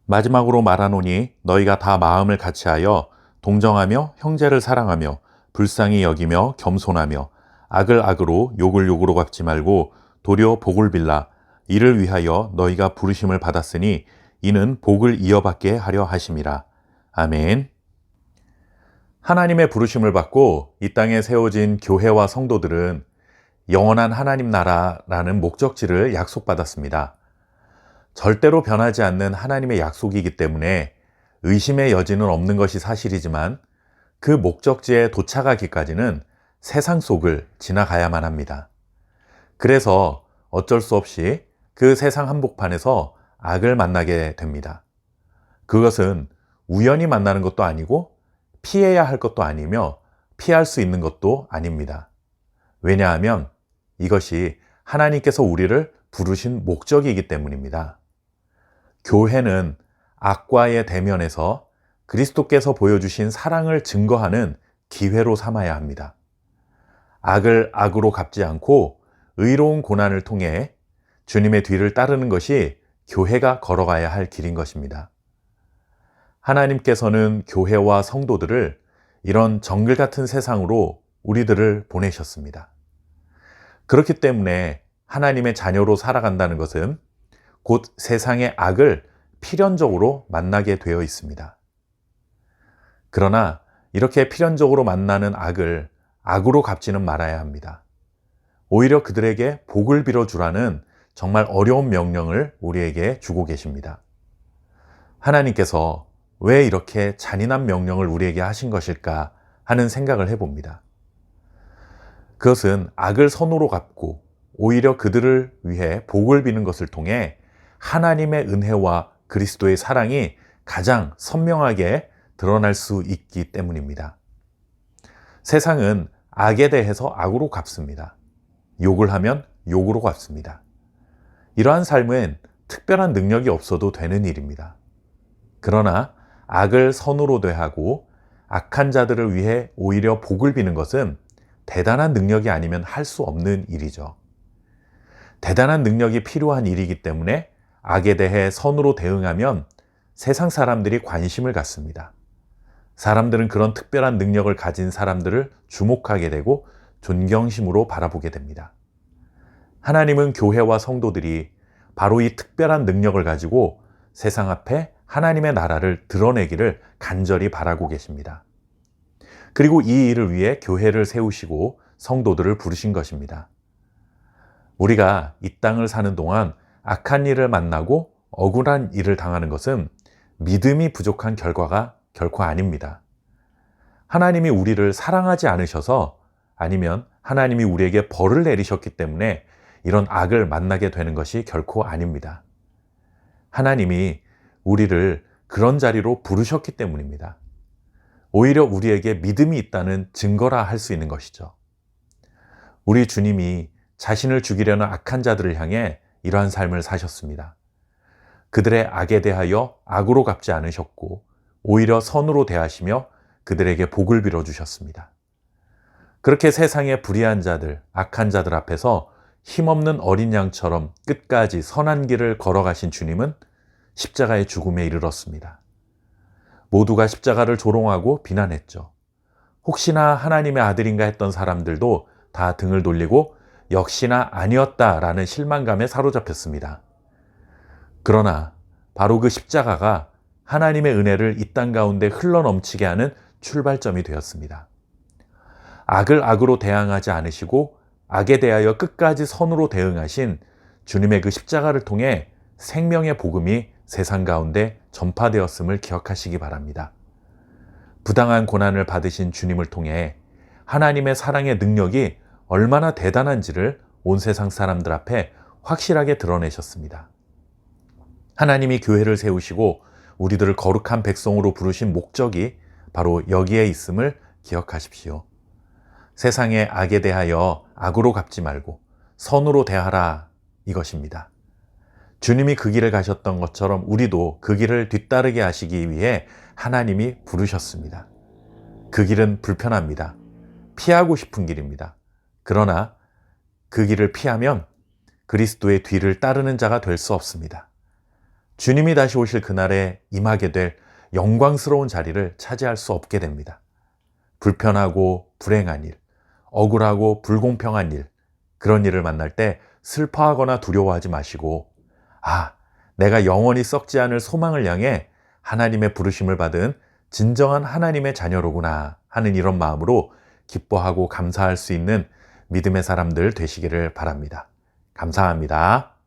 마지막으로 말하노니 너희가 다 마음을 같이하여 동정하며 형제를 사랑하며 불쌍히 여기며 겸손하며 악을 악으로 욕을 욕으로 갚지 말고 도리어 복을 빌라. 이를 위하여 너희가 부르심을 받았으니 이는 복을 이어받게 하려 하심이라. 아멘. 하나님의 부르심을 받고 이 땅에 세워진 교회와 성도들은 영원한 하나님 나라라는 목적지를 약속받았습니다. 절대로 변하지 않는 하나님의 약속이기 때문에 의심의 여지는 없는 것이 사실이지만 그 목적지에 도착하기까지는 세상 속을 지나가야만 합니다. 그래서 어쩔 수 없이 그 세상 한복판에서 악을 만나게 됩니다. 그것은 우연히 만나는 것도 아니고 피해야 할 것도 아니며 피할 수 있는 것도 아닙니다. 왜냐하면 이것이 하나님께서 우리를 부르신 목적이기 때문입니다. 교회는 악과의 대면에서 그리스도께서 보여주신 사랑을 증거하는 기회로 삼아야 합니다. 악을 악으로 갚지 않고 의로운 고난을 통해 주님의 뒤를 따르는 것이 교회가 걸어가야 할 길인 것입니다. 하나님께서는 교회와 성도들을 이런 정글 같은 세상으로 우리들을 보내셨습니다. 그렇기 때문에 하나님의 자녀로 살아간다는 것은 곧 세상의 악을 필연적으로 만나게 되어 있습니다. 그러나 이렇게 필연적으로 만나는 악을 악으로 갚지는 말아야 합니다. 오히려 그들에게 복을 빌어주라는 정말 어려운 명령을 우리에게 주고 계십니다. 하나님께서 왜 이렇게 잔인한 명령을 우리에게 하신 것일까 하는 생각을 해봅니다. 그것은 악을 선으로 갚고 오히려 그들을 위해 복을 비는 것을 통해 하나님의 은혜와 그리스도의 사랑이 가장 선명하게 드러날 수 있기 때문입니다. 세상은 악에 대해서 악으로 갚습니다. 욕을 하면 욕으로 갚습니다. 이러한 삶은 특별한 능력이 없어도 되는 일입니다. 그러나 악을 선으로 대하고 악한 자들을 위해 오히려 복을 비는 것은 대단한 능력이 아니면 할 수 없는 일이죠. 대단한 능력이 필요한 일이기 때문에 악에 대해 선으로 대응하면 세상 사람들이 관심을 갖습니다. 사람들은 그런 특별한 능력을 가진 사람들을 주목하게 되고 존경심으로 바라보게 됩니다. 하나님은 교회와 성도들이 바로 이 특별한 능력을 가지고 세상 앞에 하나님의 나라를 드러내기를 간절히 바라고 계십니다. 그리고 이 일을 위해 교회를 세우시고 성도들을 부르신 것입니다. 우리가 이 땅을 사는 동안 악한 일을 만나고 억울한 일을 당하는 것은 믿음이 부족한 결과가 결코 아닙니다. 하나님이 우리를 사랑하지 않으셔서 아니면 하나님이 우리에게 벌을 내리셨기 때문에 이런 악을 만나게 되는 것이 결코 아닙니다. 하나님이 우리를 그런 자리로 부르셨기 때문입니다. 오히려 우리에게 믿음이 있다는 증거라 할 수 있는 것이죠. 우리 주님이 자신을 죽이려는 악한 자들을 향해 이러한 삶을 사셨습니다. 그들의 악에 대하여 악으로 갚지 않으셨고 오히려 선으로 대하시며 그들에게 복을 빌어주셨습니다. 그렇게 세상의 불의한 자들, 악한 자들 앞에서 힘없는 어린 양처럼 끝까지 선한 길을 걸어가신 주님은 십자가의 죽음에 이르렀습니다. 모두가 십자가를 조롱하고 비난했죠. 혹시나 하나님의 아들인가 했던 사람들도 다 등을 돌리고 역시나 아니었다라는 실망감에 사로잡혔습니다. 그러나 바로 그 십자가가 하나님의 은혜를 이 땅 가운데 흘러넘치게 하는 출발점이 되었습니다. 악을 악으로 대항하지 않으시고 악에 대하여 끝까지 선으로 대응하신 주님의 그 십자가를 통해 생명의 복음이 세상 가운데 전파되었음을 기억하시기 바랍니다. 부당한 고난을 받으신 주님을 통해 하나님의 사랑의 능력이 얼마나 대단한지를 온 세상 사람들 앞에 확실하게 드러내셨습니다. 하나님이 교회를 세우시고 우리들을 거룩한 백성으로 부르신 목적이 바로 여기에 있음을 기억하십시오. 세상의 악에 대하여 악으로 갚지 말고 선으로 대하라 이것입니다. 주님이 그 길을 가셨던 것처럼 우리도 그 길을 뒤따르게 하시기 위해 하나님이 부르셨습니다. 그 길은 불편합니다. 피하고 싶은 길입니다. 그러나 그 길을 피하면 그리스도의 뒤를 따르는 자가 될 수 없습니다. 주님이 다시 오실 그날에 임하게 될 영광스러운 자리를 차지할 수 없게 됩니다. 불편하고 불행한 일, 억울하고 불공평한 일, 그런 일을 만날 때 슬퍼하거나 두려워하지 마시고, 내가 영원히 썩지 않을 소망을 향해 하나님의 부르심을 받은 진정한 하나님의 자녀로구나 하는 이런 마음으로 기뻐하고 감사할 수 있는 믿음의 사람들 되시기를 바랍니다. 감사합니다.